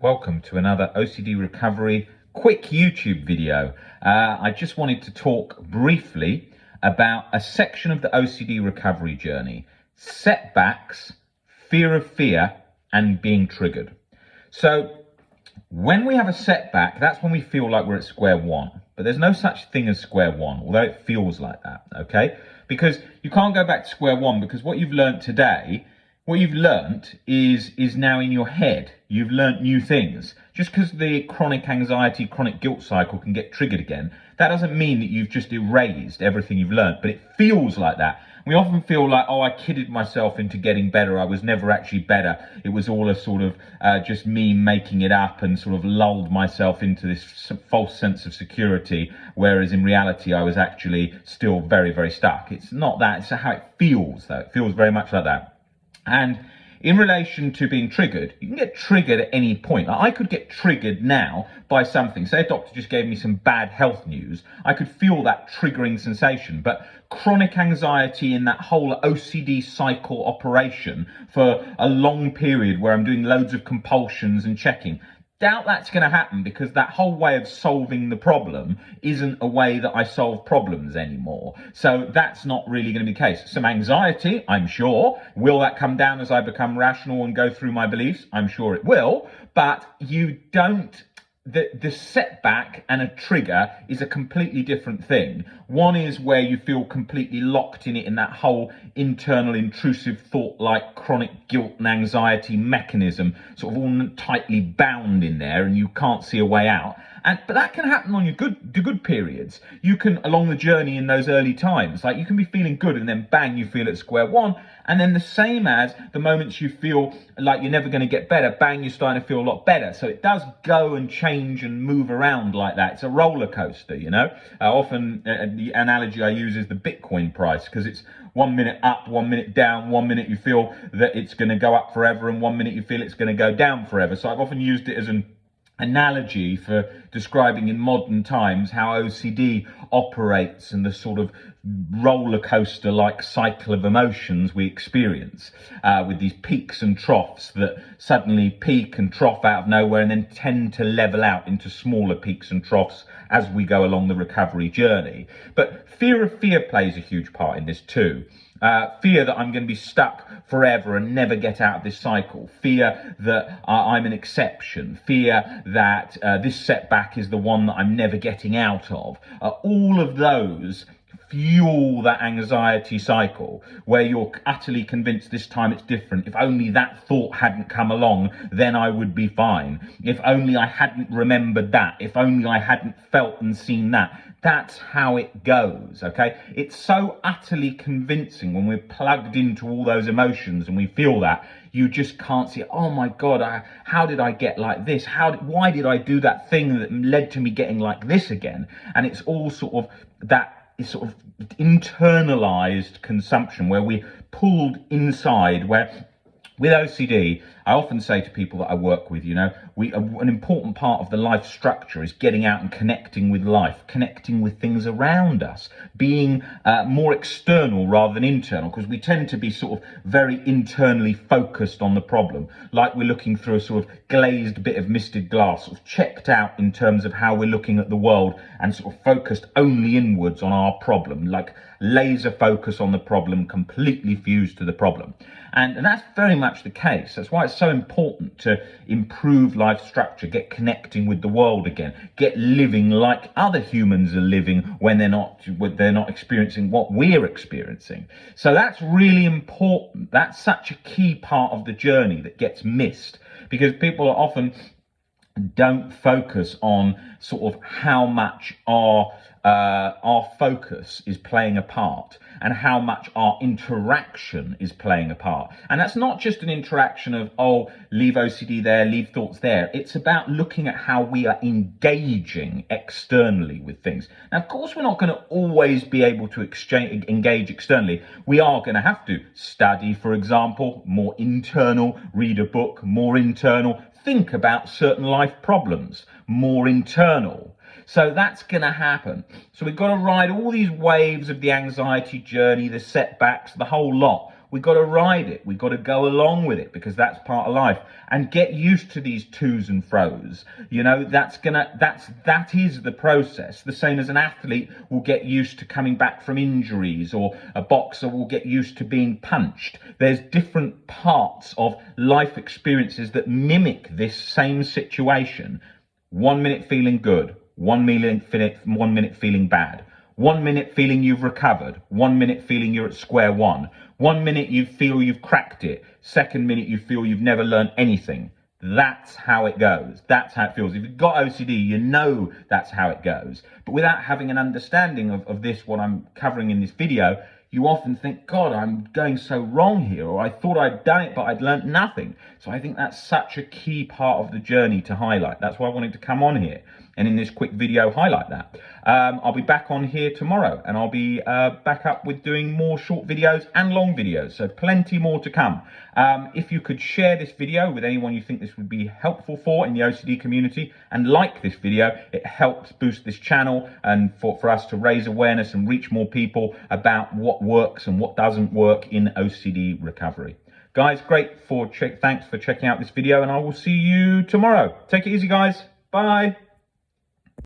Welcome to another OCD recovery quick YouTube video. I just wanted to talk briefly about a section of the OCD recovery journey: setbacks, fear of fear, and being triggered. So when we have a setback, that's when we feel like we're at square one. But there's no such thing as square one, although it feels like that, okay? Because you can't go back to square one, because what you've learned today, what you've learnt is now in your head. You've learnt new things. Just because the chronic anxiety, chronic guilt cycle can get triggered again, that doesn't mean that you've just erased everything you've learnt, but it feels like that. We often feel like, oh, I kidded myself into getting better. I was never actually better. It was all a sort of just me making it up and sort of lulled myself into this false sense of security, whereas in reality, I was actually still very, very stuck. It's not that. It's how it feels, though. It feels very much like that. And in relation to being triggered, you can get triggered at any point. I could get triggered now by something. Say a doctor just gave me some bad health news. I could feel that triggering sensation. But chronic anxiety in that whole OCD cycle operation for a long period where I'm doing loads of compulsions and checking, doubt that's going to happen, because that whole way of solving the problem isn't a way that I solve problems anymore. So that's not really going to be the case. Some anxiety, I'm sure. Will that come down as I become rational and go through my beliefs? I'm sure it will. But you don't... The setback and a trigger is a completely different thing. One is where you feel completely locked in it, in that whole internal intrusive thought, like chronic guilt and anxiety mechanism, sort of all tightly bound in there, and you can't see a way out. But that can happen on your good periods. You can, along the journey in those early times, like you can be feeling good and then bang, you feel at square one. And then the same as the moments you feel like you're never going to get better, bang, you're starting to feel a lot better. So it does go and change and move around like that. It's a roller coaster, you know. Often the analogy I use is the Bitcoin price, because it's 1 minute up, 1 minute down. 1 minute you feel that it's going to go up forever, and 1 minute you feel it's going to go down forever. So I've often used it as an analogy for describing in modern times how OCD operates and the sort of roller coaster like cycle of emotions we experience, with these peaks and troughs that suddenly peak and trough out of nowhere and then tend to level out into smaller peaks and troughs as we go along the recovery journey. But fear of fear plays a huge part in this too. Fear that I'm going to be stuck forever and never get out of this cycle. Fear that I'm an exception. Fear that this setback is the one that I'm never getting out of. All of those fuel that anxiety cycle where you're utterly convinced this time it's different. If only that thought hadn't come along, then I would be fine. If only I hadn't remembered that. If only I hadn't felt and seen that. That's how it goes, okay? It's so utterly convincing when we're plugged into all those emotions and we feel that. You just can't see, oh my God, how did I get like this? Why did I do that thing that led to me getting like this again? And it's all sort of that is sort of internalized consumption where we're pulled inside, where with OCD, I often say to people that I work with, you know, an important part of the life structure is getting out and connecting with life, connecting with things around us, being more external rather than internal, because we tend to be sort of very internally focused on the problem, like we're looking through a sort of glazed bit of misted glass, sort of checked out in terms of how we're looking at the world and sort of focused only inwards on our problem, like laser focus on the problem, completely fused to the problem. And that's very much the case. That's why it's so important to improve life structure, get connecting with the world again, get living like other humans are living when they're not experiencing what we're experiencing. So that's really important. That's such a key part of the journey that gets missed, because people are often don't focus on sort of how much our focus is playing a part and how much our interaction is playing a part. And that's not just an interaction of, oh, leave OCD there, leave thoughts there. It's about looking at how we are engaging externally with things. Now, of course, we're not going to always be able to engage externally. We are going to have to study, for example, more internal, read a book, more internal, think about certain life problems, more internal. So that's going to happen. So we've got to ride all these waves of the anxiety journey, the setbacks, the whole lot, We've got to ride it. We've got to go along with it because that's part of life, and get used to these twos and fros. You know, that is the process. The same as an athlete will get used to coming back from injuries, or a boxer will get used to being punched. There's different parts of life experiences that mimic this same situation. 1 minute feeling good, 1 minute feeling bad. 1 minute feeling you've recovered, 1 minute feeling you're at square one. 1 minute you feel you've cracked it, second minute you feel you've never learned anything. That's how it goes. That's how it feels. If you've got OCD, you know that's how it goes. But without having an understanding of this, what I'm covering in this video, you often think, God, I'm going so wrong here, or I thought I'd done it, but I'd learnt nothing. So I think that's such a key part of the journey to highlight. That's why I wanted to come on here and in this quick video highlight that. I'll be back on here tomorrow, and I'll be back up with doing more short videos and long videos, so plenty more to come. If you could share this video with anyone you think this would be helpful for in the OCD community, and like this video, it helps boost this channel and for us to raise awareness and reach more people about what works and what doesn't work in OCD recovery. Guys, thanks for checking out this video, and I will see you tomorrow. Take it easy, guys. Bye.